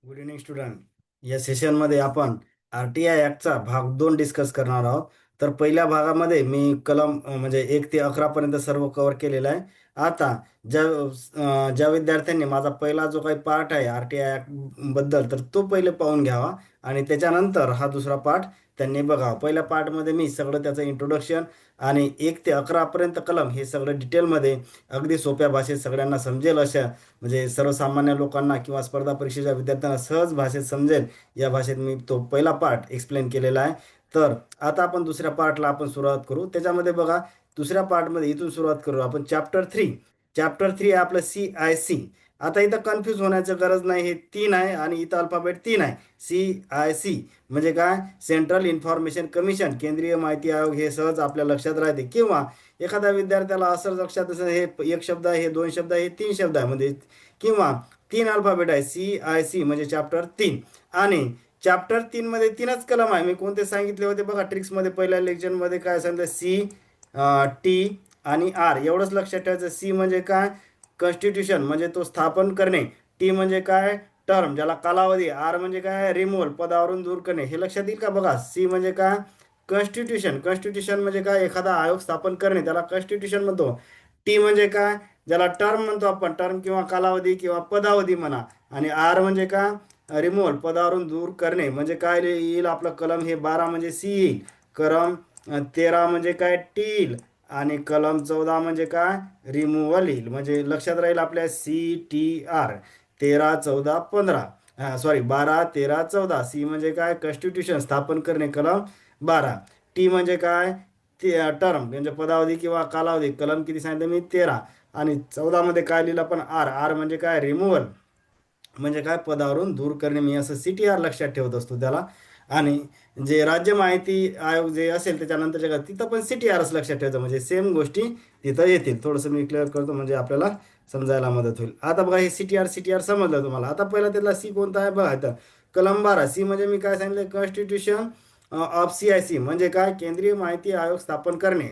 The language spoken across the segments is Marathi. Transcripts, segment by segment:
Good evening student. या सेशनमध्ये आपण RTI ॲक्टचा भाग 2 डिस्कस करणार आहोत. तर पहिल्या भागामध्ये मी कलम म्हणजे 1 ते 11 पर्यंत सर्व कव्हर केलेलं आहे. आता ज्या विद्यार्थ्यांनी माझा पहिला जो काही पार्ट आहे RTI ॲक्ट बद्दल, तर तो पहिले पाहून घ्यावा आणि त्याच्यानंतर हा दुसरा पार्ट त्यांनी बघावा. पहिल्या पार्टमध्ये मी सगळं त्याचं इंट्रोडक्शन आणि 1 ते 11 पर्यंत कलम हे सगळं डिटेलमध्ये अगदी सोप्या भाषेत सगळ्यांना समजेल अशा, म्हणजे सर्वसामान्य लोकांना किंवा स्पर्धा परीक्षेच्या विद्यार्थ्यांना सहज भाषेत समजेल या भाषेत मी तो पहिला पार्ट एक्सप्लेन केलेला आहे. तर आता आपण दुसऱ्या पार्टला आपण सुरुवात करू. त्याच्यामध्ये बघा, दुसऱ्या पार्टमध्ये इथून सुरुवात करू आपण चॅप्टर 3. चॅप्टर 3 आहे आपलं CIC. आता इथं कन्फ्यूज होण्याची गरज नाही, हे 3 आहे आणि इथं अल्फाबेट 3 आहे. CIC म्हणजे काय? सेंट्रल इन्फॉर्मेशन कमिशन, केंद्रीय माहिती आयोग, हे सहज आपल्या लक्षात राहते. किंवा एखाद्या विद्यार्थ्याला असं लक्षात असेल हे एक शब्द आहे, हे 2 शब्द आहे, हे 3 शब्द आहे, म्हणजे किंवा 3 अल्फाबेट आहे. CIC म्हणजे चॅप्टर 3. आणि चॅप्टर 3 मध्ये 3च कलम आहे. मी कोणते सांगितले होते बघा ट्रिक्समध्ये, पहिल्या लेक्चरमध्ये काय सांगितलं? T आणि R एवढंच लक्षात ठेवायचं. C म्हणजे काय? कॉन्स्टिट्यूशन म्हणजे तो स्थापन करणे. T म्हणजे काय? टर्म ज्याला कालावधी. R म्हणजे काय? रिमूव्हल पदावरून दूर करणे. हे लक्षात येईल का? बघा, C म्हणजे काय? कॉन्स्टिट्यूशन. कॉन्स्टिट्यूशन म्हणजे काय? एखादा आयोग स्थापन करणे त्याला कॉन्स्टिट्यूशन म्हणतो. टी म्हणजे काय? ज्याला टर्म म्हणतो आपण, टर्म किंवा कालावधी किंवा पदावधी म्हणा. आणि आर म्हणजे काय? रिमूव्हल पदावरून दूर करणे. म्हणजे काय येईल आपलं कलम? हे 12 म्हणजे सी येईल. कलम 13 म्हणजे काय? टी येईल. आणि कलम 14 म्हणजे काय? रिमूव्हल येईल. म्हणजे लक्षात राहील आपल्या CTR. 13, 14, 15, सॉरी 12, 13, 14. सी म्हणजे काय? कॉन्स्टिट्यूशन स्थापन करणे, कलम 12. टी म्हणजे काय? ते टर्म म्हणजे पदावधी किंवा कालावधी, कलम किती सांगितलं मी? 13. आणि 14 मध्ये काय लिहिलं आपण? आर. आर म्हणजे काय? रिमूव्हल म्हणजे काय? पदावरून दूर करणे. मी असं CTR लक्षात ठेवत असतो त्याला. आणि जे राज्य माहिती आयोग जे असेल त्याच्यानंतर जगात तिथं पण CTRच लक्षात ठेवायचं, म्हणजे सेम गोष्टी तिथं येतील. थोडंसं मी क्लिअर करतो म्हणजे आपल्याला समजायला मदत होईल. आता बघा, हे CTR समजलं तुम्हाला. आता पहिला त्यातला सी कोणता आहे बघा इथं, कलम 12. सी म्हणजे मी काय सांगितलं? कॉन्स्टिट्यूशन ऑफ CIC म्हणजे काय? केंद्रीय माहिती आयोग स्थापन करणे.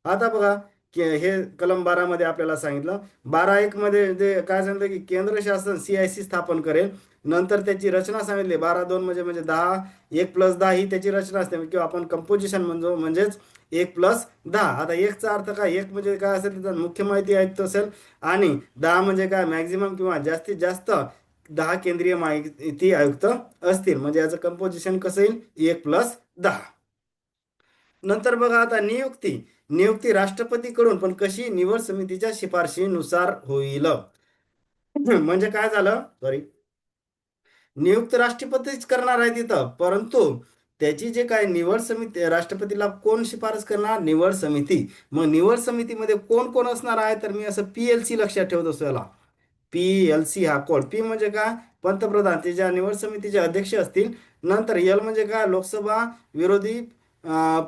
आता बघा की हे कलम 12 मध्ये आपल्याला सांगितलं. 12.1 मध्ये जे काय सांगितलं की केंद्र शासन CIC स्थापन करेल. नंतर त्याची रचना सांगितली. 12.2 म्हणजे 10, 1+10 ही त्याची रचना असते किंवा आपण कंपोजिशन म्हणतो, म्हणजेच 1+10. आता एकचा अर्थ काय? एक म्हणजे काय असेल? त्याचा मुख्य माहिती आयुक्त असेल. आणि 10 म्हणजे काय? मॅक्झिमम किंवा जास्तीत जास्त 10 केंद्रीय माहिती आयुक्त असतील. म्हणजे याचं कंपोजिशन कसं येईल? 1+10. नंतर बघा आता नियुक्ती. नियुक्ती राष्ट्रपतीकडून, पण कशी? निवड समितीच्या शिफारशीनुसार होईल. म्हणजे काय झालं? सॉरी, नियुक्त राष्ट्रपतीच करणार आहे तिथं, परंतु त्याची जे काय निवड समिती, राष्ट्रपतीला कोण शिफारस करणार? निवड समिती. मग निवड समितीमध्ये कोण कोण असणार आहे? तर मी असं PLC लक्षात ठेवत असतो याला. PLC हा कोड. पी म्हणजे काय? पंतप्रधान, ते ज्या निवड समितीचे अध्यक्ष असतील. नंतर एल म्हणजे काय? लोकसभा विरोधी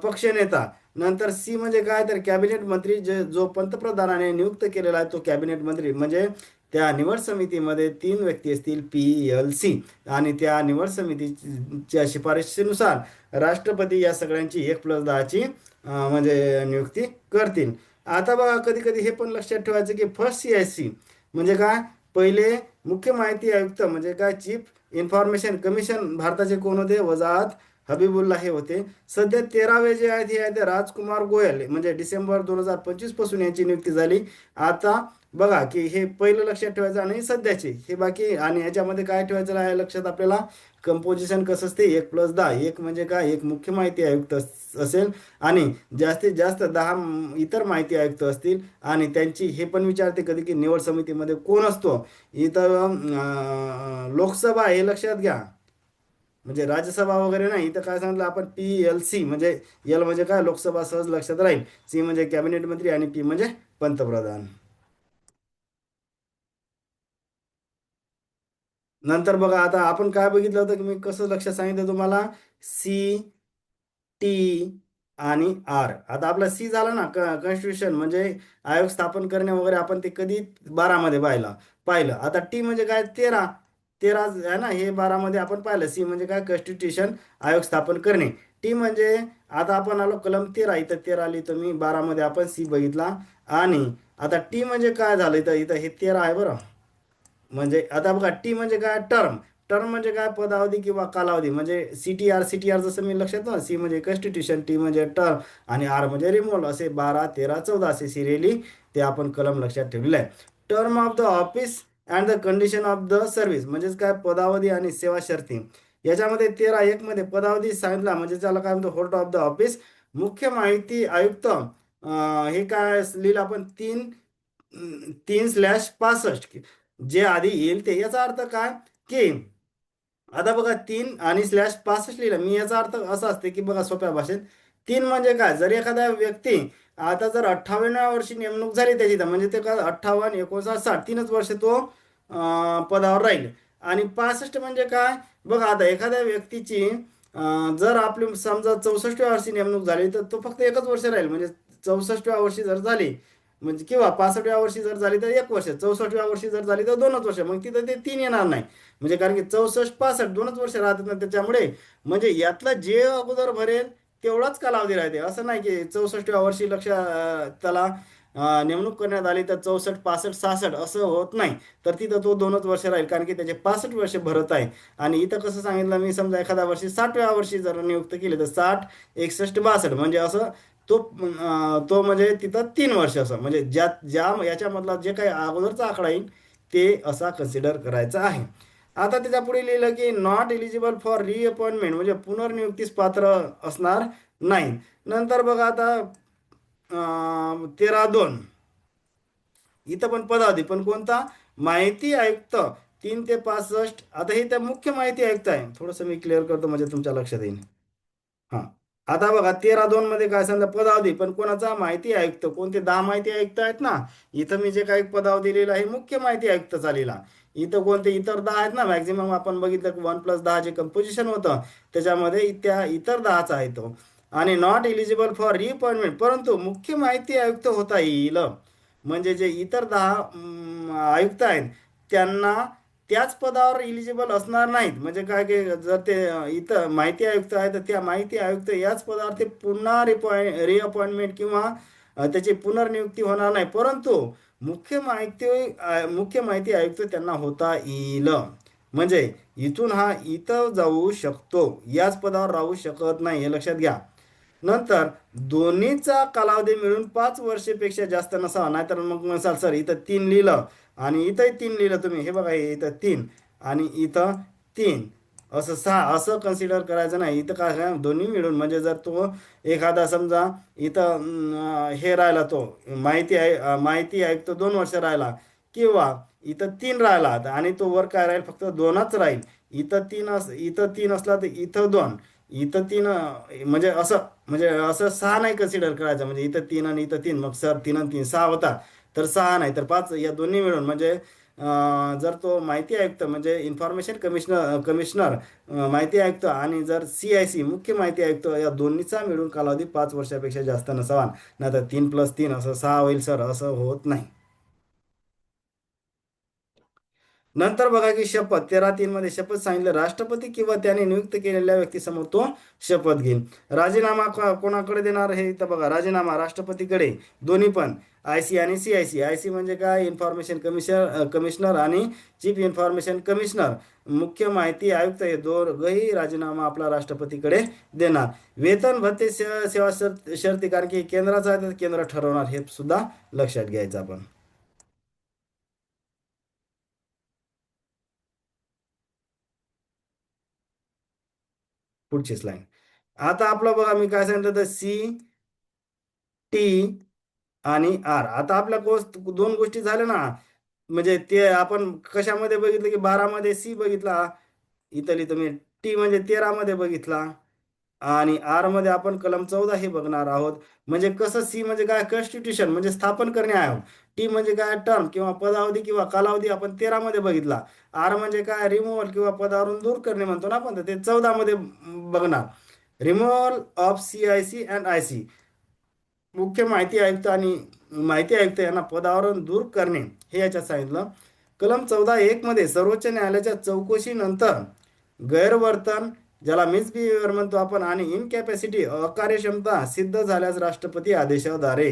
पक्षनेता. नंतर सी म्हणजे काय? तर कॅबिनेट मंत्री, जे जो पंतप्रधानाने नियुक्त केलेला आहे तो कॅबिनेट मंत्री. म्हणजे त्या निवड समितीमध्ये 3 व्यक्ती असतील, PLC. आणि त्या निवड समितीच्या शिफारशीनुसार राष्ट्रपती या सगळ्यांची 1+10ची म्हणजे नियुक्ती करतील. आता बघा, कधी कधी हे पण लक्षात ठेवायचं की फर्स्ट CIC म्हणजे काय? पहिले मुख्य माहिती आयुक्त म्हणजे काय? चीफ इन्फॉर्मेशन कमिशन भारताचे कोण होते? वजाहत हबीबुल्ला हे होते. सध्या 13वे जे आहेत हे आहेत राजकुमार गोयल, म्हणजे डिसेंबर 2025 पासून यांची नियुक्ती झाली. आता बघा की हे पहिलं लक्षात ठेवायचं आणि सध्याचे हे बाकी. आणि याच्यामध्ये काय ठेवायचं आहे लक्षात आपल्याला? कंपोजिशन कसं असते? 1+10. एक म्हणजे काय? एक मुख्य माहिती आयुक्त असेल आणि जास्तीत जास्त 10 इतर माहिती आयुक्त असतील. आणि त्यांची हे पण विचारते कधी की निवड समितीमध्ये कोण असतो? इथं लोकसभा हे लक्षात घ्या, म्हणजे राज्यसभा वगैरे नाही. इथं काय सांगितलं आपण? PLC म्हणजे एल म्हणजे काय? लोकसभा, सहज लक्षात राहील. सी म्हणजे कॅबिनेट मंत्री आणि पी म्हणजे पंतप्रधान. नंतर बघा, आता आपण काय बघितलं होतं की मी कसं लक्षात सांगितलं तुम्हाला? CT आणि R. आता आपला सी झाला ना, कॉन्स्टिट्यूशन म्हणजे आयोग स्थापन करणे वगैरे, आपण ते कधी 12 मध्ये पाहिलं. आता टी म्हणजे काय? 13. 13 आहे ना, हे 12 मध्ये आपण पाहिलं. सी म्हणजे काय? कॉन्स्टिट्यूशन आयोग स्थापन करणे. टी म्हणजे आता आपण आलो कलम 13. इथं 13 आली तर मी 12 मध्ये आपण सी बघितला. आणि आता टी म्हणजे काय झालं? इथं इथं हे 13 आहे बरं. म्हणजे आता बघा टी म्हणजे काय, टर्म. टर्म म्हणजे काय, पदावधी किंवा कालावधी. म्हणजे सीटीआर, सीटीआर जसं मी लक्षात ना, सी म्हणजे कॉन्स्टिट्यूशन, टी म्हणजे टर्म आणि आर म्हणजे रिमूव्हल, असे 12, 13, 14 असे सिरियली ते आपण कलम लक्षात ठेवलेलं आहे. Term of the office and the condition of the service म्हणजेच काय, पदावधी आणि सेवा शर्ती. याच्यामध्ये 13(1) मध्ये पदावधी सांगितला म्हणजे त्याला काय म्हणतो, होल्ड ऑफ द ऑफिस. मुख्य माहिती आयुक्त हे काय लिहिलं आपण, 3/65 जे आधी येईल ते. याचा अर्थ काय की, आता बघा 3 आणि/65 लिहिलं मी, याचा अर्थ असा असते की बघा सोप्या भाषेत, 3 म्हणजे काय, जर एखादा व्यक्ती आता जर 58व्या वर्षी नेमणूक झाली त्याची, तर म्हणजे ते काय 58, 59, 60 तीनच वर्ष तो पदावर राहील. आणि 65 म्हणजे काय, बघा आता एखाद्या व्यक्तीची जर आपली समजा 64व्या वर्षी नेमणूक झाली तर तो फक्त एकच वर्ष राहील. म्हणजे 64व्या वर्षी जर झाली म्हणजे, किंवा 65व्या वर्षी जर झाली तर 1 वर्ष, 64व्या वर्षी जर झाली तर 2च वर्ष, मग तिथं ते 3 येणार नाही. म्हणजे कारण की 64, 65 2च वर्ष राहतात ना त्याच्यामुळे. म्हणजे यातलं जे अगोदर भरेल तेवढाच कालावधी राहते. असं नाही की 64व्या वर्षी त्याला नेमणूक करण्यात आली तर 64, 65, 66 असं होत नाही. तर तिथं तो 2च वर्ष राहील कारण की त्याचे 65 वर्ष भरत आहे. आणि इथं कसं सांगितलं मी, समजा एखाद्या वर्षी 60व्या वर्षी जर नियुक्त केले तर 60, 61, 62 म्हणजे असं तो म्हणजे तिथं 3 वर्ष असं, म्हणजे ज्या याच्यामधला जे काही अगोदरचा आकडा येईल ते असा कन्सिडर करायचा आहे. आता त्याच्या पुढे लिहिलं की नॉट एलिजिबल फॉर रिअपॉइंटमेंट म्हणजे पुनर्नियुक्तीस पात्र असणार नाही. नंतर बघा आता 13(2) इथं पण पदावधी, पण कोणता, माहिती आयुक्त 3 ते 65. आता हे त्या मुख्य माहिती आयुक्त आहे, थोडंसं मी क्लिअर करतो म्हणजे तुमच्या लक्षात येईल. हा, आता बघा 13(2) मध्ये काय सांगा, पदावधी पण कोणाचा, माहिती आयुक्त. कोणते 10 माहिती आयुक्त आहेत ना, इथं मी जे काही पदावधी लिहिलं आहे मुख्य माहिती आयुक्त चालेला. इथं कोणते इतर 10 आहेत ना, मॅक्झिमम आपण बघितलं की 1+10 जे कंपोजिशन होतं त्याच्यामध्ये त्या इतर 10चा आहे तो. आणि नॉट एलिजिबल फॉर रिअपॉइंटमेंट, परंतु मुख्य माहिती आयुक्त होता येईल. म्हणजे जे इतर 10 आयुक्त आहेत त्यांना त्याच पदावर इलिजिबल असणार नाहीत. म्हणजे काय की जर ते इथं माहिती आयुक्त आहे तर त्या माहिती आयुक्त याच पदावर ते पुन्हा रिअपॉइंटमेंट किंवा त्याची पुनर्नियुक्ती होणार नाही. परंतु मुख्य माहिती आयुक्त त्यांना होता येईल. म्हणजे इथून हा इथं जाऊ शकतो, याच पदावर राहू शकत नाही, हे लक्षात घ्या. नंतर दोन्हीचा कालावधी मिळून 5 वर्षेपेक्षा जास्त नसावा. नाहीतर मग म्हणसाल सर इथं 3 लिहिलं आणि इथंही 3 लिहिलं तुम्ही, हे बघा हे इथं 3 आणि इथं 3 असं 6 असं कन्सिडर करायचं नाही. इथं काय आहे, दोन्ही मिळून म्हणजे जर तो एखादा समजा इथं हे राहिला तो माहिती आयुक्त 2 वर्ष राहिला, किंवा इथं 3 राहिला आणि तो वर काय राहील, फक्त 2च राहील. इथं 3 असला तर इथं 2, इथं 3 म्हणजे असं 6 नाही कन्सिडर करायचं. म्हणजे इथं 3 आणि इथं 3, मग सर 3 आणि 3 6 होता. तर 6 नाही तर 5, या दोन्ही मिळून म्हणजे जर तो माहिती आयुक्त म्हणजे इन्फॉर्मेशन कमिशनर माहिती आयुक्त आणि जर CIC मुख्य माहिती आयुक्त या दोन्हीचा मिळून कालावधी 5 वर्षापेक्षा जास्त नसावा. नाही तर 3+3 असं 6 होईल सर, असं होत नाही. नंतर बघा की शपथ 13(3) मध्ये शपथ सांगितलं, राष्ट्रपती किंवा त्याने नियुक्त केलेल्या व्यक्तीसमोर तो शपथ घेईल. राजीनामा कोणाकडे देणार, हे इथं बघा, राजीनामा राष्ट्रपतीकडे. दोन्ही पण IC आणि CIC. IC म्हणजे काय, इन्फॉर्मेशन कमिशनर आणि चीफ इन्फॉर्मेशन कमिशनर मुख्य माहिती आयुक्त, हे दोघंही राजीनामा आपला राष्ट्रपतीकडे देणार. वेतन भत्ते सेवा शर्ती, कारण की केंद्राचा आहे तर केंद्र ठरवणार, हे सुद्धा लक्षात घ्यायचं आपण. पुढची स्लाईड. आता आपलं बघा मी काय सांगितलं तर CT आणि R. आता आपल्या कोर्स 2 गोष्टी झाल्या ना. म्हणजे ते आपण कशामध्ये बघितलं की 12 मध्ये C बघितला, इथली तुम्ही टी म्हणजे 13 मध्ये बघितला, आणि आर मध्ये आपण कलम 14 हे बघणार आहोत. म्हणजे कसं, सी म्हणजे काय, कॉन्स्टिट्यूशन म्हणजे स्थापन करणे आहे. टी म्हणजे काय, टर्म किंवा पदावधी किंवा कालावधी आपण 13 मध्ये बघितला. आर म्हणजे काय, रिमूव्हल किंवा पदावरून दूर करणे म्हणतो ना आपण, तर ते 14 मध्ये बघणार. Removal of CIC and IC मुख्य माहिती आयुक्त आणि माहिती आयुक्त यांना पदावरून दूर करणे हे याच्यात सांगितलं. कलम 14(1) मध्ये सर्वोच्च न्यायालयाच्या चौकशीनंतर गैरवर्तन, ज्याला मिसबिहेवियर म्हणतो आपण, आणि इनकॅपॅसिटी अकार्यक्षमता सिद्ध झाल्यास राष्ट्रपती आदेशाद्वारे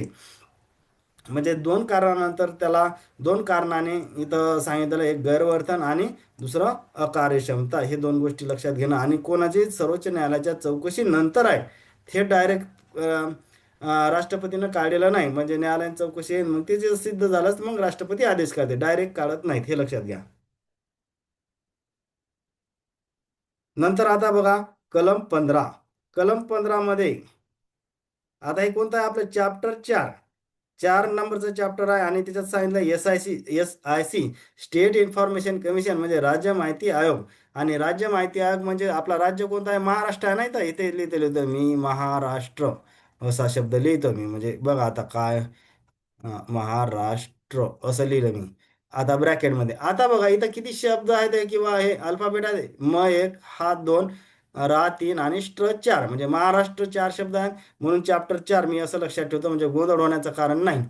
म्हणजे दोन कारणानंतर त्याला, दोन कारणाने इथं सांगितलं, एक गैरवर्तन आणि दुसरं अकार्यक्षमता, हे दोन गोष्टी लक्षात घेणं. आणि कोणाची सर्वोच्च न्यायालयाच्या चौकशी नंतर आहे, हे डायरेक्ट राष्ट्रपतीनं काढलेलं नाही. म्हणजे न्यायालयाने चौकशी आहे, मग ते जे सिद्ध झालंच मग राष्ट्रपती आदेश काढते, डायरेक्ट काढत नाहीत, हे लक्षात घ्या. नंतर आता बघा, कलम 15. कलम 15 मध्ये आता हे कोणतं आहे, आपलं चॅप्टर 4, 4 नंबरचं चॅप्टर आहे. आणि त्याच्यात सांगितलं SIC स्टेट इन्फॉर्मेशन कमिशन, म्हणजे राज्य माहिती आयोग. आणि राज्य माहिती आयोग म्हणजे आपला राज्य कोणता आहे, महाराष्ट्र आहे, नाही तर इथे लिहितो मी महाराष्ट्र, असा शब्द लिहितो मी. म्हणजे बघा आता काय, महाराष्ट्र असं लिहिलं मी, आता ब्रॅकेटमध्ये. आता बघा इथं किती शब्द आहेत किंवा हे अल्फाबेट आहे, म 1, ह 2, र 3 आणि ष्ट्र 4, म्हणजे महाराष्ट्र 4 शब्द आहेत. म्हणून चॅप्टर 4 मी असं लक्षात ठेवतो, म्हणजे गोंधळ होण्याचं कारण नाही.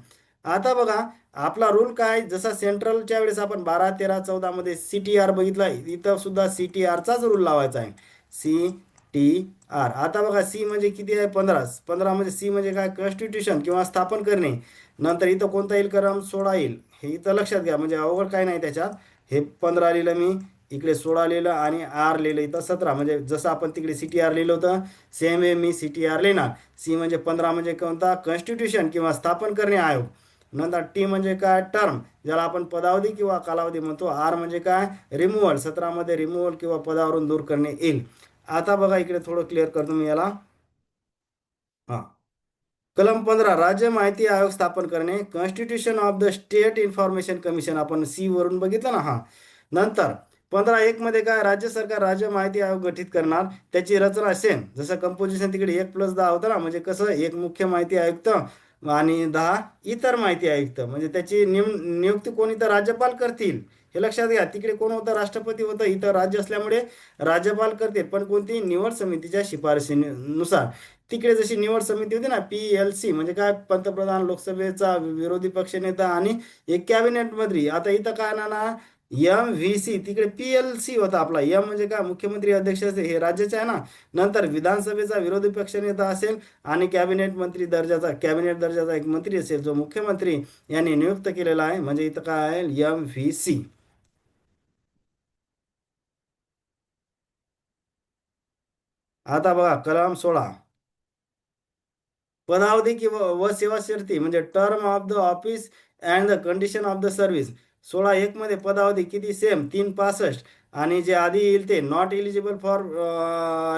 आता बघा, आपला रूल काय, जसा सेंट्रलच्या वेळेस आपण 12, 13, 14 मध्ये CTR बघितला, इथं सुद्धा CTRचाच रूल लावायचा आहे. CTR. आता बघा, सी म्हणजे किती आहे, 15. 15 म्हणजे सी म्हणजे काय, कॉन्स्टिट्यूशन किंवा स्थापन करणे. नंतर इथं कोणता येईल, कलम 16 येईल. हे इथं लक्षात घ्या, म्हणजे अवघड काय नाही त्याच्यात. हे 15 लिहिलं मी, इकडे 16 लिहिलं आणि आर लिहिलं इथं 17. म्हणजे जसं आपण तिकडे CTR लिहिलं होतं, सेम वे मी CTR लिहिणार. सी म्हणजे 15 म्हणजे कोणता, कॉन्स्टिट्यूशन किंवा स्थापन करणे आयोग. नंतर टी म्हणजे काय, टर्म, ज्याला आपण पदावधी किंवा कालावधी म्हणतो. आर म्हणजे काय, रिमूव्हल, 17 मध्ये रिमूव्हल किंवा पदावरून दूर करणे येईल. आता बघा इकडे थोडं क्लिअर करतो मी याला. हा, कलम 15 राज्य माहिती आयोग स्थापन करणे, constitution of the state information commission, आपण सी वरून बघितलं ना. हा, नंतर 15(1) मध्ये काय, राज्य सरकार राज्य माहिती आयोग गठीत करणार. त्याची रचना सेम, जसं कंपोजिशन तिकडे 1+10 होतं ना, म्हणजे कसं, एक मुख्य माहिती आयुक्त आणि 10 इतर माहिती आयुक्त. म्हणजे त्याची नियुक्ती कोणी तर राज्यपाल करतील, हे लक्षात घ्या. तिकडे कोण होतं, राष्ट्रपती होतं, इथं राज्य असल्यामुळे राज्यपाल करतील, पण कोणती, निवड समितीच्या शिफारशीनुसार. तिकडे जशी निवड समिती होती ना, PLC, म्हणजे काय, पंतप्रधान, लोकसभेचा विरोधी पक्षनेता आणि एक कॅबिनेट मंत्री. आता इथं काय ना, MVC, तिकडे PLC होता आपला. एम म्हणजे काय, मुख्यमंत्री अध्यक्ष असेल, हे राज्याचे आहे ना. नंतर विधानसभेचा विरोधी पक्षनेता असेल आणि कॅबिनेट दर्जाचा एक मंत्री असेल, जो मुख्यमंत्री यांनी नियुक्त केलेला आहे. म्हणजे इथं काय आहे, MVC. आता बघा, कलम 16, पदावधी किंवा सेवा शर्ती, म्हणजे term of the office and the condition of the service. 16(1) मध्ये पदावधी किती, सेम 365. आणि जे आधी येईल ते नॉट एलिजिबल फॉर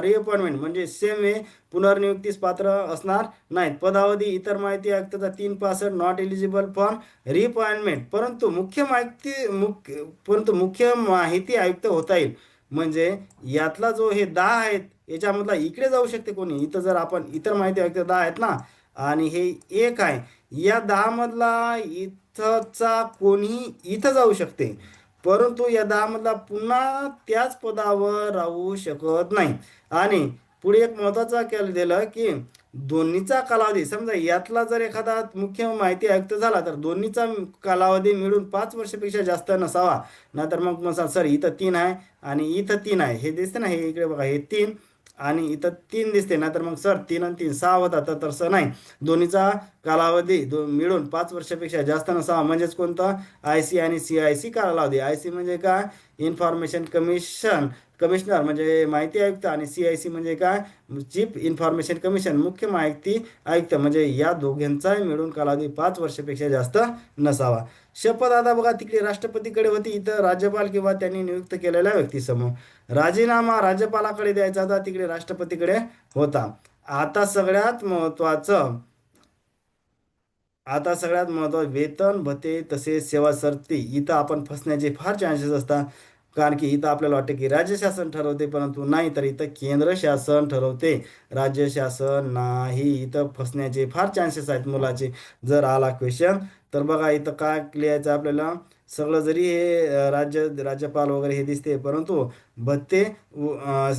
रिअपॉइंटमेंट, म्हणजे सेम हे पुनर्नियुक्तीस पात्र असणार नाहीत. पदावधी इतर माहिती आयुक्ताचा 365, नॉट एलिजिबल फॉर रिअपॉइंटमेंट. परंतु मुख्य माहिती आयुक्त होता येईल. म्हणजे यातला जो हे 10 आहेत, याच्यामधला इकडे जाऊ शकते कोणी. इथं जर आपण इतर माहिती व्यक्त 10 आहेत ना, आणि हे एक आहे, या 10 मधला इथंचा कोणी इथं जाऊ शकते. परंतु या 10 मधला पुन्हा त्याच पदावर राहू शकत नाही. आणि पुढे एक महत्वाचा केलं दिलं की दोन्हीचा कालावधी, समजा यातला जर एखादा मुख्य माहिती आयुक्त झाला, तर दोन्हीचा कालावधी मिळून 5 वर्षापेक्षा जास्त नसावा. नाहीतर मग सर इथं 3 आहे आणि इथं 3 आहे, हे दिसते ना, हे इकडे बघा, हे 3 आणि इथं 3 दिसते ना, तर मग सर 3 आणि 3 6 होता, तर तसं नाही. दोन्हीचा कालावधी मिळून 5 वर्षापेक्षा जास्त नसावा. म्हणजेच कोणतं, IC आणि CIC कालावधी. IC म्हणजे काय, इन्फॉर्मेशन कमिशनर, म्हणजे माहिती आयुक्त. आणि CIC म्हणजे काय, चीफ इन्फॉर्मेशन कमिशन, मुख्य माहिती आयुक्त. म्हणजे या दोघांचाही मिळून कालावधी 5 वर्षापेक्षा जास्त नसावा. शपथ आता बघा, तिकडे राष्ट्रपतीकडे होती, इथं राज्यपाल किंवा त्यांनी नियुक्त केलेल्या व्यक्तीसमोर. राजीनामा राज्यपालाकडे द्यायचा होता, तिकडे राष्ट्रपतीकडे होता. आता सगळ्यात महत्वाचं आता सगळ्यात महत्त्वाचं, वेतन भत्ते तसेच सेवा सरती. इथं आपण फसण्याचे फार चान्सेस असतात. कारण की इथं आपल्याला वाटतं की राज्य शासन ठरवते, परंतु नाही, तर इथं केंद्र शासन ठरवते, राज्य शासन नाही. इथं फसण्याचे फार चान्सेस आहेत मुलाचे. जर आला क्वेश्चन, तर बघा इथं काय लिहायचं आपल्याला. सगळं जरी हे राज्यपाल वगैरे हे दिसते, परंतु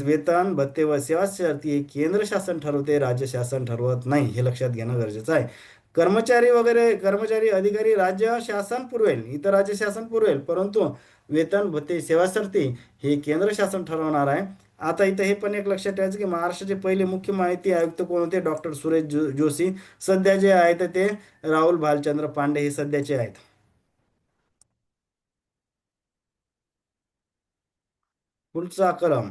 वेतन भत्ते व सेवा शर्ती हे केंद्र शासन ठरवते, राज्य शासन ठरवत नाही, हे लक्षात घेणं गरजेचं आहे. कर्मचारी अधिकारी राज्य शासन पुरवेल, इतर राज्य शासन पुरवेल, परंतु वेतन भत्ते सेवा शर्ती हे केंद्र शासन ठरवणार आहे. आता इथं हे पण एक लक्षात ठेवायचं की महाराष्ट्राचे पहिले मुख्य माहिती आयुक्त कोण होते? डॉक्टर सुरेश जोशी. सध्या जे आहेत ते राहुल भालचंद्र पांडे हे सध्याचे आहेत. पुढचा कलम.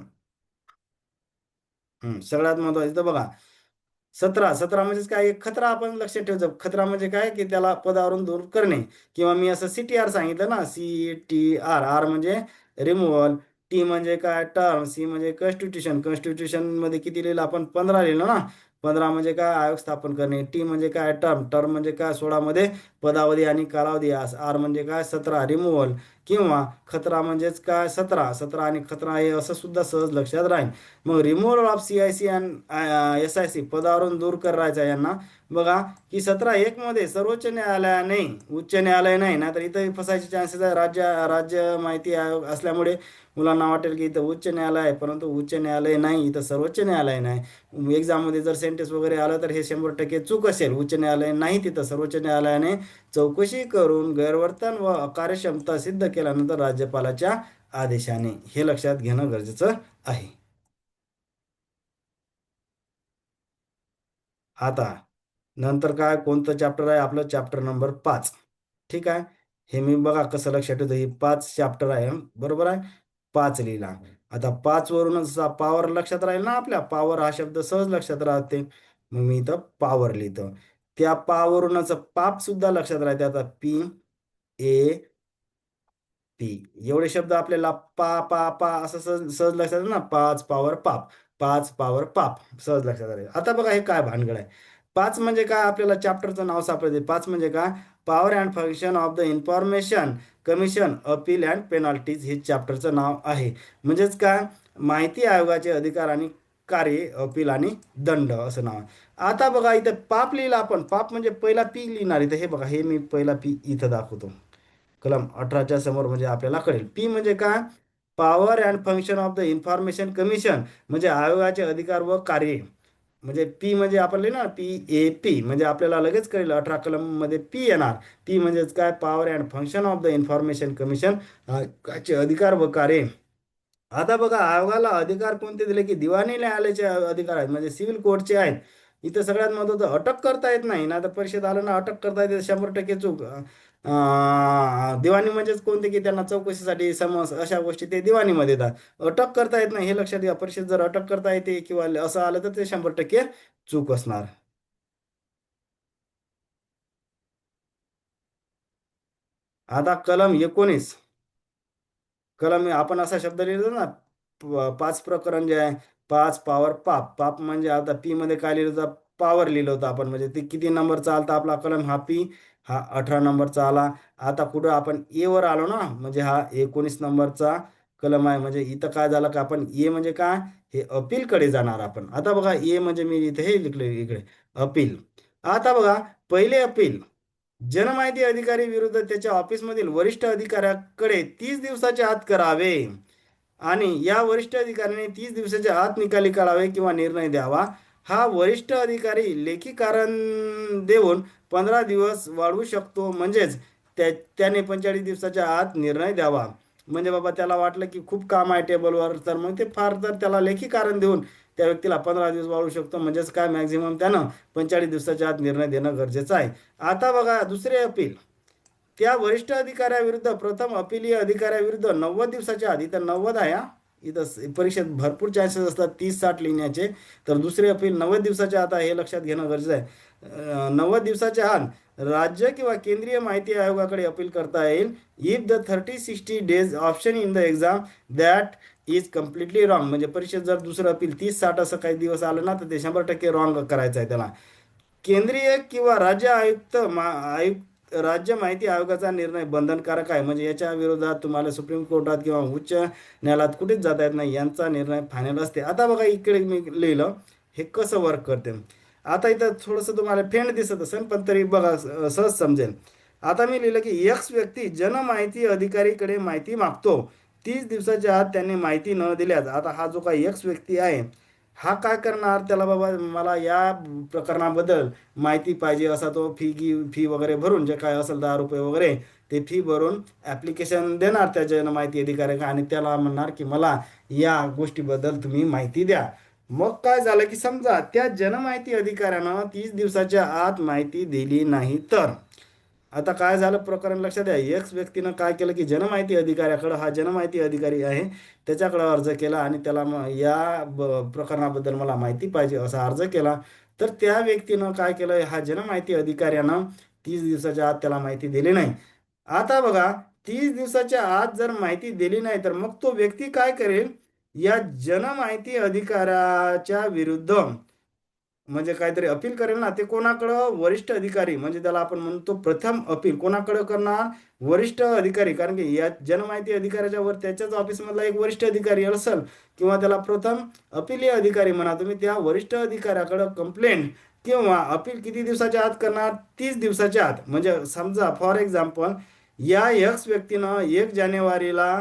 सगळ्यात महत्वाचं तर बघा, 17 म्हणजेच काय? एक खतरा आपण लक्षात ठेवायचं. खतरा म्हणजे काय की त्याला पदावरून दूर करणे. किंवा मी असं CTR सांगितलं ना, CTR. आर म्हणजे रिमूव्हल, टी म्हणजे काय? टर्म, सी म्हणजे कॉन्स्टिट्यूशन. कॉन्स्टिट्यूशन मध्ये किती लिहिलं आपण? 15 लिहिलं ना. 15 म्हणजे काय? आयोग स्थापन करणे. टी म्हणजे काय? टर्म. टर्म म्हणजे काय? 16 मध्ये पदावधी आणि कालावधी. आर म्हणजे काय? 17 रिमूव्हल. किंवा खतरा म्हणजेच काय? 17. 17 आणि खतरा हे असं सुद्धा सहज लक्षात राहील. मग removal of CIC and SIC, पदावरून दूर करायचा यांना. बघा की 17(1) मध्ये सर्वोच्च न्यायालयाने, उच्च न्यायालय नाही, नाहीतर इथं फसायचे चान्सेस आहे. राज्य माहिती आयोग असल्यामुळे मुलांना वाटेल की इथं उच्च न्यायालय आहे, परंतु उच्च न्यायालय नाही, इथं सर्वोच्च न्यायालय नाही. एक्झाममध्ये जर सेंटेन्स वगैरे आलं तर हे 100% चूक असेल. उच्च न्यायालय नाही, तिथं सर्वोच्च न्यायालयाने चौकशी करून गैरवर्तन व अकार्यक्षमता सिद्ध केल्यानंतर राज्यपालाच्या आदेशाने, हे लक्षात घेणं गरजेचं आहे. आता नंतर काय कोणतं चॅप्टर आहे? आपलं चॅप्टर नंबर 5. ठीक आहे. हे मी बघा कसं लक्षात ठेवतो. ही 5 चॅप्टर आहे, बरोबर आहे. 5 लिहिला. आता 5 वरूनच पॉवर लक्षात राहील ना आपल्या. पॉवर हा शब्द सहज लक्षात राहते. मग मी इथं पॉवर लिहितो. त्या पॉवरूनच पाप सुद्धा लक्षात राहते. आता पी, एवढे शब्द आपल्याला पा असं सहज सहज लक्षात आलं ना. 5 पॉवर पाप, 5 पॉवर पाप, सहज लक्षात आले. आता बघा हे काय भानगड आहे. 5 म्हणजे काय? आपल्याला चॅप्टरचं नाव सापडते. 5 म्हणजे काय? Power and function of the information commission, appeal and penalties, हे चॅप्टरचं नाव आहे. म्हणजेच काय? माहिती आयोगाचे अधिकार आणि कार्य, अपील आणि दंड, असं नाव आहे. आता बघा इथं पाप लिहिला आपण. पाप म्हणजे पहिला पी लिहिणार इथं. हे बघा, हे मी पहिला पी इथं दाखवतो. कलम 18च्या समोर, म्हणजे आपल्याला कळेल. पी म्हणजे काय? Power and function of the information commission, म्हणजे आयोगाचे अधिकार व कार्य. म्हणजे पी म्हणजे आपण लिहिणार PAP, म्हणजे आपल्याला लगेच कळेल. 18 कलम मध्ये पी येणार. पी म्हणजेच काय? Power and function of the information commission, आयोगाचे अधिकार व कार्य. आता बघा आयोगाला अधिकार कोणते दिले की दिवाणी न्यायालयाचे अधिकार आहेत, म्हणजे सिव्हिल कोर्टचे आहेत. इथं सगळ्यात महत्त्वाचं, अटक करता येत नाही ना. तर परीक्षेत आलं ना, अटक करता येते, 100% चूक. दिवाणी म्हणजेच कोणते की त्यांना चौकशीसाठी समन्स अशा गोष्टी ते दिवाणीमध्ये येतात. अटक करता येत नाही, हे लक्षात घ्या. परीक्षेत जर अटक करता येते किंवा असं आलं तर ते 100% चूक असणार. आता कलम 19. कलम आपण असा शब्द लिहिलो ना, 5 प्रकरण जे आहे. 5 पॉवर पाप. पाप म्हणजे आता पी मध्ये काय लिहिलं होतं? पॉवर लिहिलं होतं आपण. म्हणजे ते किती नंबरचा आलता आपला कलम? हा पी, हा 18 नंबरचा आला. आता कुठं आपण ए वर आलो ना, म्हणजे हा 19 नंबरचा कलम आहे. म्हणजे इथं काय झालं का आपण ए म्हणजे काय? हे अपीलकडे जाणार आपण. आता बघा ए म्हणजे मी इथे हे लिखले इकडे, अपील. आता बघा, पहिले अपील जनमाहिती अधिकारी विरुद्ध त्याच्या ऑफिसमधील वरिष्ठ अधिकाऱ्याकडे 30 दिवसाच्या आत करावे. आणि या वरिष्ठ अधिकाऱ्याने 30 दिवसाच्या आत निकाली काढावे किंवा निर्णय द्यावा. हा वरिष्ठ अधिकारी लेखी कारण देऊन 15 दिवस वाढवू शकतो. म्हणजेच त्याने 45 दिवसाच्या आत निर्णय द्यावा. म्हणजे बाबा त्याला वाटलं की खूप काम आहे टेबलवर, तर मग ते फार तर त्याला लेखी कारण देऊन त्या व्यक्तीला 15 दिवस वाढवू शकतो. म्हणजेच काय? मॅक्झिमम त्यानं 45 दिवसाच्या आत निर्णय देणं गरजेचं आहे. आता बघा दुसरे अपील. त्या वरिष्ठ अधिकाऱ्याविरुद्ध, प्रथम अपिलीय अधिकाऱ्याविरुद्ध 90 दिवसाच्या आधी, तर 90 आहे हा. इथं परीक्षेत भरपूर चान्सेस असतात 30-60 लिहिण्याचे. तर दुसरे अपील 90 दिवसाच्या आत आहे, हे लक्षात घेणं गरजेचं आहे. 90 दिवसाच्या आत राज्य किंवा केंद्रीय माहिती आयोगाकडे अपील करता येईल. If the 30-60 days option in the exam that is completely wrong, म्हणजे परीक्षेत जर दुसरं अपील 30-60 असं काही दिवस आलं ना, तर ते 100% रॉंग करायचं आहे त्याला. केंद्रीय किंवा राज्य आयुक्त राज्य माहिती आयोगाचा निर्णय बंधनकारक आहे. म्हणजे याच्या विरोधात तुम्हाला सुप्रीम कोर्टात किंवा उच्च न्यायालयात कुठेच जाता येत नाही. यांचा निर्णय फायनल असते. आता बघा इकडे मी लिहिलं हे कसं वर्क करते. आता इथं थोडंसं तुम्हाला फेंड दिसत असेल, पण तरी बघा सहज समजेल. आता मी लिहिलं की एक्स व्यक्ती जनमाहिती अधिकारीकडे माहिती मागतो. 30 दिवसाच्या आत त्यांनी माहिती न दिल्यास, आता हा जो काही एक्स व्यक्ती आहे, हा काय करणार? त्याला बाबा मला या प्रकरणाबद्दल माहिती पाहिजे, असा तो फी वगैरे भरून जे काय असेल 10 रुपये वगैरे ते फी भरून ॲप्लिकेशन देणार त्या जनमाहिती अधिकाऱ्याला आणि त्याला म्हणणार की मला या गोष्टीबद्दल तुम्ही माहिती द्या. मग काय झालं की समजा त्या जनमाहिती अधिकाऱ्यानं 30 दिवसाच्या आत माहिती दिली नाही तर आता काय झालं प्रकरण लक्षात द्या. एक्स व्यक्तीनं काय केलं की जनमाहिती अधिकाऱ्याकडं, हा जनमाहिती अधिकारी आहे त्याच्याकडं अर्ज केला आणि त्याला या प्रकरणाबद्दल मला माहिती पाहिजे असा अर्ज केला. तर त्या व्यक्तीनं काय केलं, हा जनमाहिती अधिकाऱ्यानं 30 दिवसाच्या आत त्याला माहिती दिली नाही. आता बघा, 30 दिवसाच्या आत जर माहिती दिली नाही तर मग तो व्यक्ती काय करेल, या जनमाहिती अधिकाऱ्याच्या विरुद्ध म्हणजे काहीतरी अपील करेल ना. ते कोणाकडं, वरिष्ठ अधिकारी म्हणजे त्याला आपण म्हणतो प्रथम अपील कोणाकडं करणार, वरिष्ठ अधिकारी. कारण की या जनमाहिती अधिकाऱ्याच्या वर त्याच्याच ऑफिसमधला एक वरिष्ठ अधिकारी असेल किंवा त्याला प्रथम अपिलीय अधिकारी म्हणा तुम्ही, त्या वरिष्ठ अधिकाऱ्याकडं कंप्लेंट किंवा अपील किती दिवसाच्या आत करणार, 30 दिवसाच्या आत. म्हणजे समजा फॉर एक्झाम्पल या एक्स व्यक्तीनं 1 जानेवारीला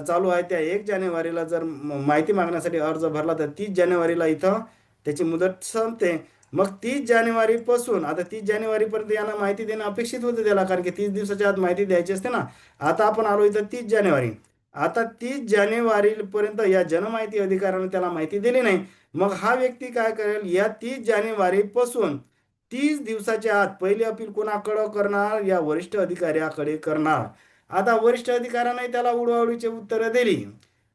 चालू आहे, त्या 1 जानेवारीला जर माहिती मागण्यासाठी अर्ज भरला तर 30 जानेवारीला इथं त्याची मुदत संपते. मग 30 जानेवारीपासून आता 30 जानेवारीपर्यंत यांना माहिती देणं अपेक्षित होतं त्याला, कारण की 30 दिवसाच्या आत माहिती द्यायची असते ना. आता आपण आलो इथं 30 जानेवारी. आता 30 जानेवारीपर्यंत या जनमाहिती अधिकाऱ्याने त्याला माहिती दिली नाही. मग हा व्यक्ती काय करेल, या 30 जानेवारीपासून 30 दिवसाच्या आत पहिले अपील कोणाकडं करणार, या वरिष्ठ अधिकाऱ्याकडे करणार. आता वरिष्ठ अधिकाऱ्याने त्याला उडवाउडीची उत्तरं दिली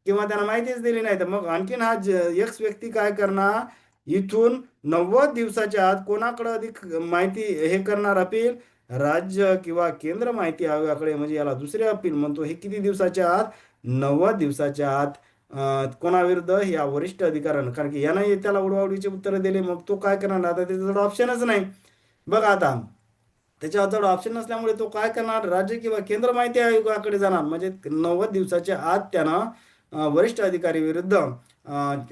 किंवा त्यांना माहितीच दिली नाही तर मग आणखीन हा एक्स व्यक्ती काय करणार, इथून 90 दिवसाच्या आत कोणाकडे अधिक माहिती हे करणार अपील, राज्य किंवा केंद्र माहिती आयोगाकडे. म्हणजे याला दुसरे अपील म्हणतो. हे किती दिवसाच्या आत, 90 दिवसाच्या आत. कोणाविरुद्ध, या वरिष्ठ अधिकाऱ्यानं. कारण की यानं त्याला उडवाउडीचे उत्तर दिले, मग तो काय करणार, आता त्याच्याजवळ ऑप्शनच नाही. बघा आता त्याच्यावर ऑप्शन नसल्यामुळे तो काय करणार, राज्य किंवा केंद्र माहिती आयोगाकडे जाणार. म्हणजे 90 दिवसाच्या आत त्यानं वरिष्ठ अधिकारी विरुद्ध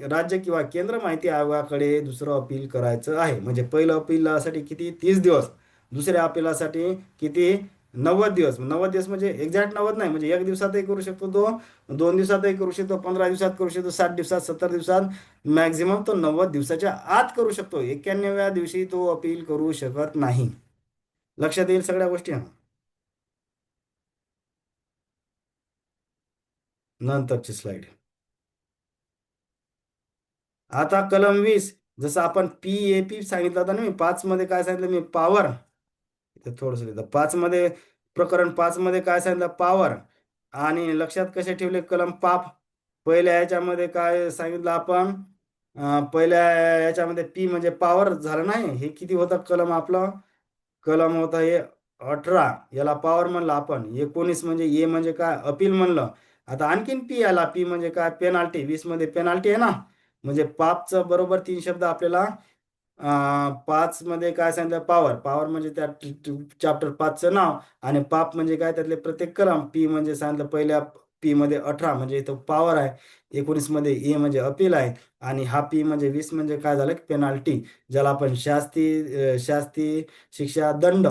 राज्य किंवा केंद्र माहिती आयोगाकडे दुसरं अपील करायचं आहे. म्हणजे पहिलं अपीलासाठी किती, 30 दिवस. दुसऱ्या अपीलासाठी किती, 90 दिवस. 90 दिवस म्हणजे एक्झॅक्ट 90 नाही, म्हणजे 1 दिवसातही करू शकतो तो, 2 दिवसातही करू शकतो, 15 दिवसात करू शकतो, 60 दिवसात, 70 दिवसात. मॅक्झिमम तो 90 दिवसाच्या आत करू शकतो. 91व्या दिवशी तो अपील करू शकत नाही. लक्षात येईल सगळ्या गोष्टी. नंतरची स्लाइड. आता कलम 20, जसं आपण PAP सांगितलं होतं ना, मी 5 मध्ये काय सांगितलं, मी पॉवर. इथे थोडस लिहिलं 5 मध्ये, प्रकरण 5 मध्ये काय सांगितलं, पॉवर. आणि लक्षात कसे ठेवले कलम पाप. पहिल्या याच्यामध्ये काय सांगितलं आपण, पहिल्या याच्यामध्ये पी म्हणजे पॉवर झालं नाही. हे किती होतं कलम आपलं, कलम होता हे 18, याला पॉवर म्हणलं आपण. 19 म्हणजे ए म्हणजे काय, अपील म्हणलं. आता आणखीन पी आला, पी म्हणजे काय, पेनाल्टी. 20 मध्ये पेनाल्टी आहे ना. म्हणजे पापचं बरोबर 3 शब्द आपल्याला. 5 मध्ये काय सांगितलं, पॉवर. पॉवर म्हणजे त्या चॅप्टर 5चं नाव. आणि पाप म्हणजे काय, त्यातले प्रत्येक कलम. पी म्हणजे सांगितलं पहिल्या पी मध्ये 18 म्हणजे इथं पॉवर आहे. 19 मध्ये ए म्हणजे अपील आहे. आणि हा पी म्हणजे 20 म्हणजे काय झालं, पेनाल्टी. ज्याला आपण शास्ती शिक्षा, दंड.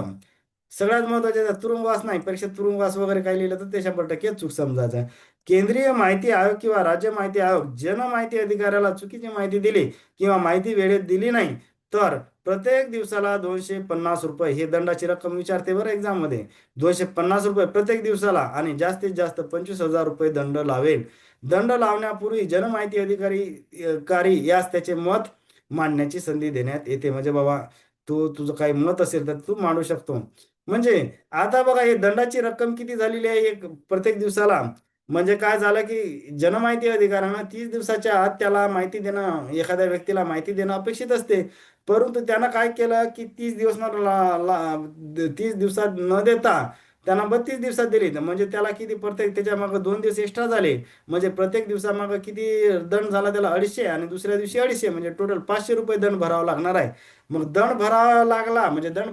सगळ्यात महत्वाचे तुरुंगवास नाही. परीक्षेत तुरुंगवास वगैरे काही लिहिलं तर ते 100% चूक समजायचं. केंद्रीय माहिती आयोग किंवा राज्य माहिती आयोग जन माहिती अधिकाऱ्याला चुकीची माहिती दिली किंवा माहिती वेळेत दिली नाही तर प्रत्येक दिवसाला 250 रुपये, हे दंडाची रक्कम विचारते बरं एक्झाम मध्ये. 250 रुपये प्रत्येक दिवसाला आणि जास्तीत जास्त 25,000 रुपये दंड लावेल. दंड लावण्यापूर्वी जनमाहिती अधिकारी यास त्याचे मत मांडण्याची संधी देण्यात येते. म्हणजे बाबा, तू तुझं काही मत असेल तर तू मांडू शकतो. म्हणजे आता बघा, हे दंडाची रक्कम किती झालेली आहे एक प्रत्येक दिवसाला. म्हणजे काय झालं की जनमाहिती अधिकाऱ्यांना 30 दिवसाच्या आत त्याला माहिती देणं, एखाद्या व्यक्तीला माहिती देणं अपेक्षित असते. परंतु त्यानं काय केलं की 30 दिवसात न देता त्यांना 32 दिवसात दिली. म्हणजे त्याला किती, प्रत्येक त्याच्या मागं 2 दिवस एक्स्ट्रा झाले. म्हणजे प्रत्येक दिवसामागं किती दंड झाला त्याला, 250. आणि दुसऱ्या दिवशी 250, म्हणजे टोटल 500 रुपये दंड भरावा लागणार आहे. मग दंड भरावा लागला म्हणजे दंड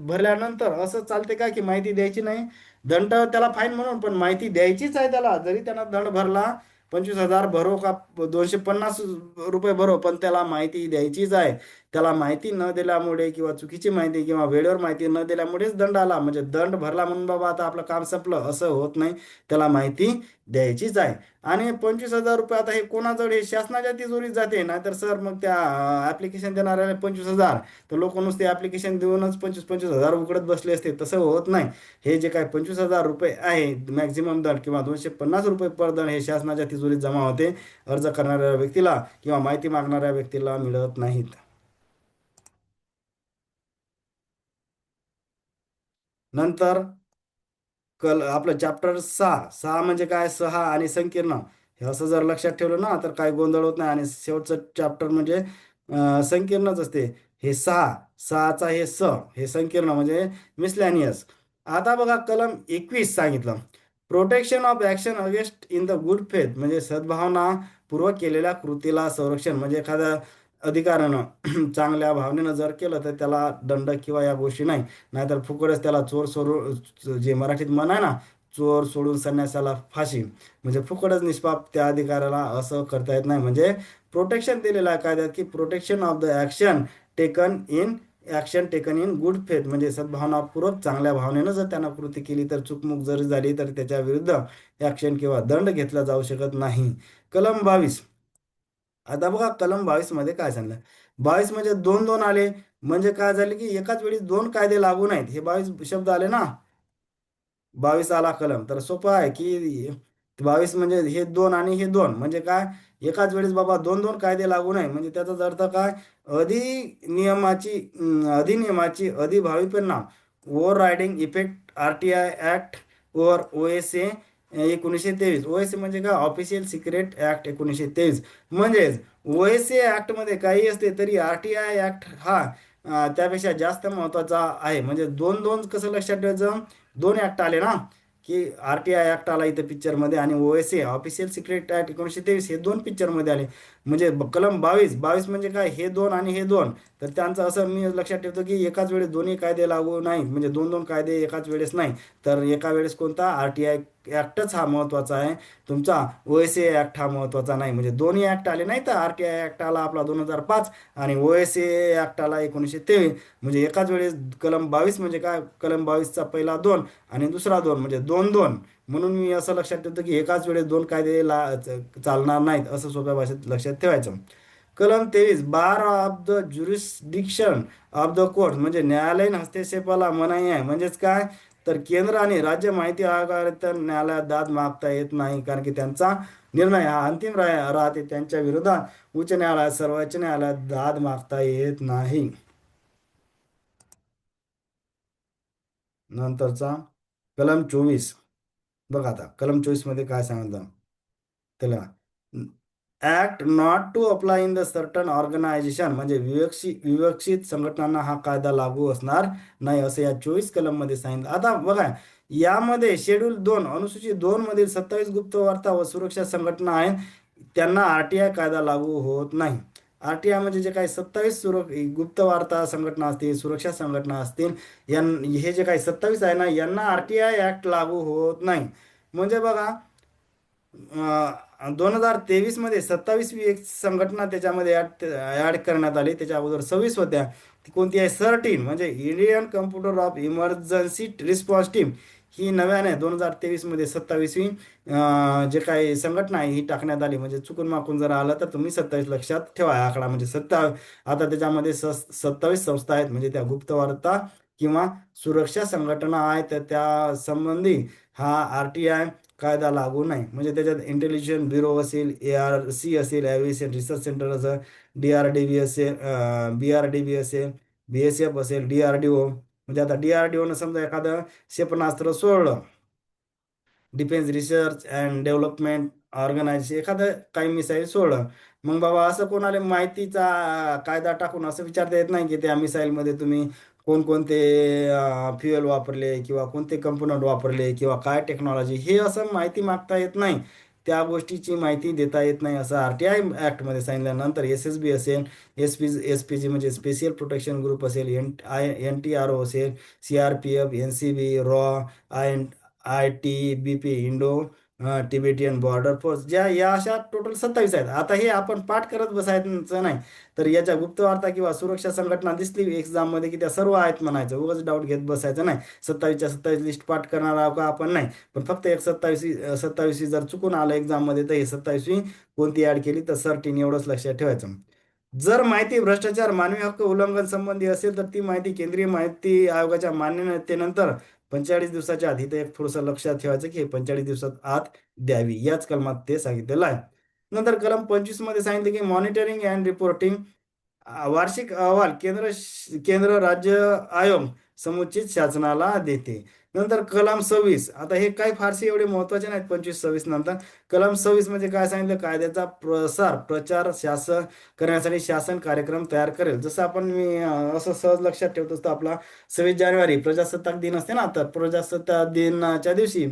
भरल्यानंतर असं चालते का की माहिती द्यायची नाही. दंड त्याला फाईन म्हणून, पण माहिती द्यायचीच आहे त्याला. जरी त्यानं दंड भरला, 25,000 भरो का 250 रुपये भरो, पण त्याला माहिती द्यायचीच आहे. त्याला माहिती न दिल्यामुळे किंवा चुकीची माहिती किंवा वेळेवर माहिती न दिल्यामुळेच दंड आला. म्हणजे दंड भरला म्हणून बाबा आता आपलं काम संपलं असं होत नाही. त्याला माहिती द्यायचीच आहे. आणि 25,000 रुपये आता हे कोणाजवळ, हे शासनाच्या तिजोरीत जाते. नाहीतर सर मग त्या ऍप्लिकेशन देणाऱ्याला 25,000, तर लोक नुसते ऍप्लिकेशन देऊनच 25,000 उकडत बसले असते. तसं होत नाही. हे जे काय 25,000 रुपये आहे मॅक्झिमम दंड किंवा 250 रुपये पर दंड हे शासनाच्या तिजोरीत जमा होते. अर्ज करणाऱ्या व्यक्तीला किंवा माहिती मागणाऱ्या व्यक्तीला मिळत नाहीत. नंतर आपलं चॅप्टर 6 म्हणजे काय, सहा आणि संकीर्ण. हे असं जर लक्षात ठेवलं ना तर काही गोंधळ होत नाही. आणि शेवटचं चॅप्टर म्हणजे संकीर्णच असते. हे सहाचा हे संकीर्ण म्हणजे मिसलॅनियस. आता बघा कलम 21 सांगितलं, protection of action against in the good faith, म्हणजे सद्भावना पूर्वक केलेल्या कृतीला संरक्षण. म्हणजे एखाद्या अधिकाऱ्यानं चांगल्या भावनेनं जर केलं तर त्याला दंड किंवा या गोष्टी नाही. नाहीतर फुकटच त्याला चोर सोडून, जे मराठीत म्हण आहे ना, चोर सोडून संन्यासाला फाशी, म्हणजे फुकटच निष्पाप त्या अधिकाऱ्याला असं करता येत नाही. म्हणजे प्रोटेक्शन दिलेलं आहे कायद्यात, की protection of the action taken in good faith, म्हणजे सद्भावनापूर्वक चांगल्या भावनेनं जर त्यानं कृती केली तर चुकमुक जरी झाली तर त्याच्या विरुद्ध ऍक्शन किंवा दंड घेतला जाऊ शकत नाही. कलम 22. आता बघा कलम 22 मध्ये काय सांगलं, 22 म्हणजे दोन दोन आले. म्हणजे काय झाले की एकाच वेळी दोन कायदे लागू नाहीत. हे 22 शब्द आले ना, 22 आला कलम, तर सोपं आहे की 22 म्हणजे हे दोन आणि हे दोन म्हणजे काय, एकाच वेळेस बाबा दोन दोन कायदे लागू नाही. म्हणजे त्याचाच अर्थ काय, अधिनियमाची अधिभावी परिणाम, over riding effect RTI act over OSA 1923. OSA म्हणजे काय, ऑफिशियल सिक्रेट ऍक्ट 1923. म्हणजेच ओएसए ऍक्ट मध्ये काही असते तरी आरटीआय ऍक्ट हा त्यापेक्षा जास्त महत्वाचा आहे. म्हणजे दोन दोन कसं लक्षात ठेवायचं, दोन ऍक्ट आले ना, की आरटीआय ऍक्ट आला इथं पिक्चर मध्ये आणि ओएसए ऑफिशियल सिक्रेट ऍक्ट 1923 हे दोन पिक्चर मध्ये आले. म्हणजे कलम 22 म्हणजे काय, हे दोन आणि हे दोन. तर त्यांचं असं मी लक्षात ठेवतो की एकाच वेळेस दोन्ही कायदे लागू नाहीत. म्हणजे दोन दोन कायदे एकाच वेळेस नाही. तर एका वेळेस कोणता, आरटीआय ऍक्टच हा महत्वाचा आहे, तुमचा ओएसए ऍक्ट हा महत्वाचा नाही. म्हणजे दोन्ही ऍक्ट आले नाही, तर आरटीआय ऍक्ट आला आपला 2005 आणि ओएसए ऍक्ट आला 1923. म्हणजे एकाच वेळेस कलम 22 म्हणजे काय, कलम 22चा पहिला दोन आणि दुसरा दोन म्हणजे दोन दोन. म्हणून मी असं लक्षात ठेवतो की एकाच वेळेस दोन कायदे चालणार नाहीत, असं सोप्या भाषेत लक्षात ठेवायचं. कलम 23, bar of the jurisdiction of the court, म्हणजे न्यायालयीन हस्तक्षेपाला मनाई आहे. म्हणजेच काय, तर केंद्र आणि राज्य माहिती आयोगाला तर न्यायालयात दाद मागता येत नाही, कारण की त्यांचा निर्णय हा अंतिम राहते. त्यांच्या विरोधात उच्च न्यायालयात, सर्वोच्च न्यायालयात दाद मागता येत नाही. नंतरचा कलम 24. बघा आता कलम 24 मध्ये काय सांगितलं त्याला, act not to apply in the certain organisation, म्हणजे विवक्षित संघटनांना हा कायदा लागू असणार नाही, असं या 24 कलम मध्ये सांगितलं. आता बघा यामध्ये शेड्यूल 2 अनुसूचित 2 मधील 27 गुप्तवार्ता व सुरक्षा संघटना आहेत, त्यांना आरटीआय कायदा लागू होत नाही. आरटीआय म्हणजे जे काही 27 गुप्तवार्ता संघटना असतील, सुरक्षा संघटना असतील, हे जे काही 27 आहे ना, यांना आरटीआय ऍक्ट लागू होत नाही. म्हणजे बघा 2023 मध्ये 27वी एक संघटना त्याच्यामध्ये ऍड करण्यात आली. त्याच्या अगोदर 26 होत्या. ती कोणती आहे, 13, म्हणजे Indian computer of emergency response team. ही नव्याने 2023 मध्ये 27वी जे काही संघटना आहे ही टाकण्यात आली. म्हणजे चुकून माकून जर आलं तर तुम्ही 27 लक्षात ठेवा हा आकडा. म्हणजे आता त्याच्यामध्ये 27 संस्था आहेत, म्हणजे त्या गुप्तवार्ता किंवा सुरक्षा संघटना आहेत, तर त्या संबंधी हा आरटीआय कायदा लागू नाही. म्हणजे त्याच्यात इंटेलिजन्स ब्युरो असेल, ARC असेल, ॲव्हिएशन रिसर्च सेंटर असेल, DRDB असेल, BRDB असेल, BSF असेल, DRDO. म्हणजे आता DRDOनं समजा एखादं क्षेपणास्त्र सोडलं, defence research and development organisation एखादं काही मिसाईल सोडलं, मग बाबा असं कोणाला माहितीचा कायदा टाकून असं विचारता येत नाही की त्या मिसाईलमध्ये तुम्ही कोणकोणते फ्युएल वापरले किंवा कोणते कंपोनंट वापरले किंवा काय टेक्नॉलॉजी, हे असं माहिती मागता येत नाही. त्या गोष्टीची माहिती देता येत नाही, असं आरटीआय ऍक्टमध्ये सांगितल्यानंतर SSB असेल, SPG म्हणजे स्पेशल प्रोटेक्शन ग्रुप असेल, NTRO असेल, CRPF, NCB, raw, I T, BP, Indo Tibetan border force, ज्या या अशा टोटल 27 आहेत. आता हे आपण पाठ करत बसायचं नाही, तर याच्या गुप्तवार्ता किंवा सुरक्षा संघटना दिसली एक्झाम मध्ये की त्या सर्व आहेत म्हणायचं, उगाच डाऊट घेत बसायचं नाही. 27च्या 27 लिस्ट पाठ करणार आहोत का आपण, नाही. पण फक्त एक 27वी जर चुकून आलं एक्झाम मध्ये, तर हे 27वी कोणती ऍड केली तर 13 एवढंच लक्षात ठेवायचं. जर माहिती भ्रष्टाचार, मानवी हक्क उल्लंघन संबंधी असेल तर ती माहिती केंद्रीय माहिती आयोगाच्या मान्यतेनंतर 45 दिवसाच्या आत, इथं एक थोडंसं लक्षात ठेवायचं की 45 दिवसात आत द्यावी, याच कलमात ते सांगितलेलं आहे. नंतर कलम 25 मध्ये सांगितले की मॉनिटरिंग अँड रिपोर्टिंग, वार्षिक अहवाल केंद्र राज्य आयोग समुचित शासनाला देते. नंतर कलम 26, आता हे काही फारसे एवढे महत्वाचे नाहीत 25 26 नंतर. कलम 26 म्हणजे काय सांगितलं, कायद्याचा प्रचार शासन करण्यासाठी शासन कार्यक्रम तयार करेल. जसं आपण मी असं सहज लक्षात ठेवतो असतो, आपला 26 जानेवारी प्रजासत्ताक दिन असते ना, तर प्रजासत्ताक दिनाच्या दिवशी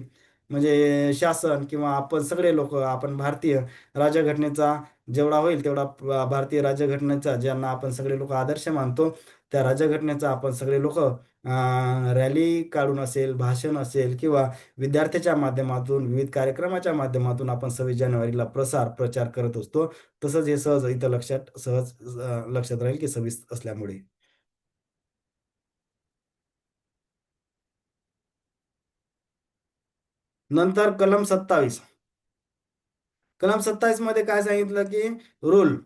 म्हणजे शासन किंवा आपण सगळे लोक, आपण भारतीय राज्यघटनेचा जेवढा होईल तेवढा भारतीय राज्यघटनेचा, ज्यांना आपण सगळे लोक आदर्श मानतो, त्या राज्यघटनेचा आपण सगळे लोक रॅली काढून असेल, भाषण असेल किंवा विद्यार्थ्याच्या माध्यमातून, विविध कार्यक्रमाच्या माध्यमातून आपण 26 जानेवारीला प्रचार करत असतो. तसंच हे सहज इथं लक्षात राहील की 26 असल्यामुळे. नंतर कलम 27 मध्ये काय सांगितलं की रूल,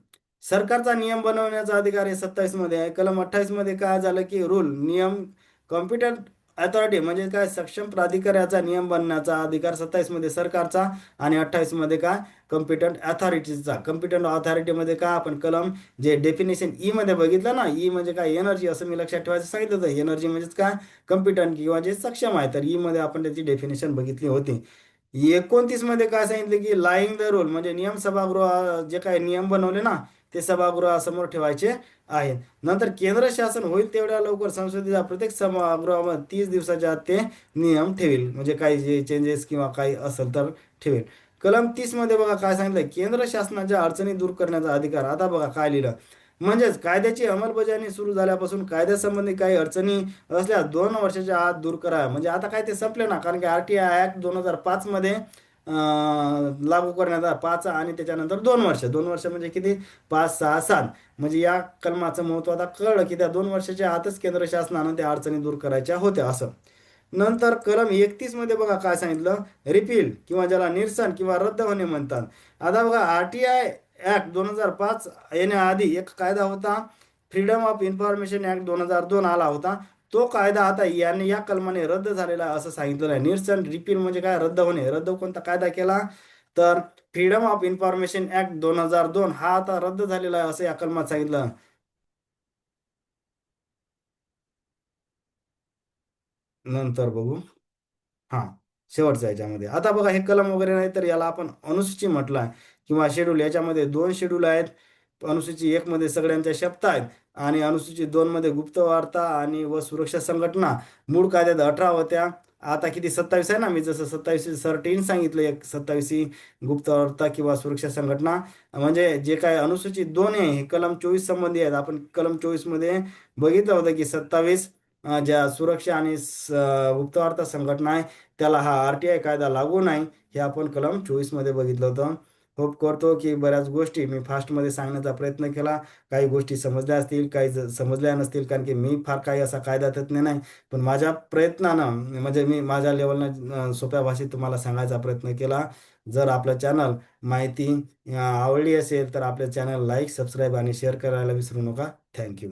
सरकारचा नियम बनवण्याचा अधिकार आहे 27 मध्ये आहे. कलम 28 मध्ये काय झालं की रूल, नियम, कॉम्पिटंट अथॉरिटी म्हणजे काय, सक्षम प्राधिकरणाचा नियम बनण्याचा अधिकार 27 मध्ये सरकारचा, आणि 28 मध्ये काय, कॉम्पिटंट अथॉरिटीचा. कॉम्पिटंट अथॉरिटी मध्ये काय, आपण कलम जे डेफिनेशन ई मध्ये बघितलं ना, ई म्हणजे काय, एनर्जी, असं मी लक्षात ठेवायचं सांगितलं होतं. एनर्जी म्हणजेच काय, कॉम्पिटंट किंवा जे सक्षम आहे, तर ई मध्ये आपण त्याची डेफिनेशन बघितली होती. 29 मध्ये काय सांगितलं की लाईंग द रूल म्हणजे नियम सभागृह, जे काही नियम बनवले ना, ते सभागृहासमोर ठेवायचे आहेत. नंतर केंद्र शासन होईल तेवढ्या लवकर संसदेच्या प्रत्येक सभागृहामध्ये 30 दिवसाच्या आत ते नियम ठेवील, म्हणजे काही जे चेंजेस किंवा काही असेल तर ठेवेल. कलम 30 मध्ये बघा काय सांगितलं, केंद्र शासनाच्या अडचणी दूर करण्याचा अधिकार. आता बघा काय लिहिलं, म्हणजेच कायद्याची अंमलबजावणी सुरू झाल्यापासून कायद्यासंबंधी काही अडचणी असल्यास 2 वर्षाच्या आत दूर करा. म्हणजे आता काय ते संपले ना, कारण की RTI ऍक्ट 2005 मध्ये लागू करण्यात आला, 5 आणि त्याच्यानंतर 2 वर्ष, 2 वर्ष म्हणजे किती, 5 6 7. म्हणजे या कलमाचं महत्व आता कळलं की त्या 2 वर्षाच्या आतच केंद्र शासनानं त्या अडचणी दूर करायच्या होत्या असं. नंतर कलम 31 मध्ये बघा काय सांगितलं, रिपील किंवा ज्याला निरसन किंवा रद्द होणे म्हणतात. आता बघा RTI ऍक्ट 2005 येण्याआधी एक कायदा होता, फ्रीडम ऑफ इन्फॉर्मेशन ऍक्ट 2002 आला होता. तो कायदा आता या कलमाने रद्द झालेला आहे असं सांगितलेलं आहे. निरसन, रिपील म्हणजे काय, रद्द होणे. रद्द कोणता कायदा केला, तर फ्रीडम ऑफ इन्फॉर्मेशन ऍक्ट 2002 हा आता रद्द झालेला आहे असं या कलमात सांगितलं. नंतर बघू. हा, शेवटचा याच्यामध्ये आता बघा, हे कलम वगैरे नाही, तर याला आपण अनुसूची म्हटलं आहे किंवा शेड्यूल. याच्यामध्ये 2 शेड्यूल आहेत. अनुसूची 1 मध्ये सगळ्यांच्या शब्द आहेत, आणि अनुसूची 2 मध्ये गुप्तवार्ता आणि व सुरक्षा संघटना. मूळ कायद्यात 18 होत्या, आता किती, 27 आहे ना. मी जसं 27 सांगितलं, एक 27 गुप्तवार्ता किंवा सुरक्षा संघटना. म्हणजे जे काय अनुसूचित 2 आहे हे कलम 24 संबंधी आहेत. आपण कलम 24 मध्ये बघितलं होतं की 27 ज्या सुरक्षा आणि गुप्तवार्ता संघटना आहे, त्याला हा RTI कायदा लागू नाही, हे आपण कलम 24 मध्ये बघितलं होतं. होप करतो की बऱ्याच गोष्टी मी फास्टमध्ये सांगण्याचा प्रयत्न केला. काही गोष्टी समजल्या असतील, काही समजल्या नसतील, कारण की मी फार काही असा कायदा तज्ञ नाही. पण माझ्या प्रयत्नानं, म्हणजे मी माझ्या लेवलनं सोप्या भाषेत तुम्हाला सांगायचा प्रयत्न केला. जर आपलं चॅनल माहिती आवडली असेल तर आपल्या चॅनल लाईक, सबस्क्राईब आणि शेअर करायला विसरू नका. थँक्यू.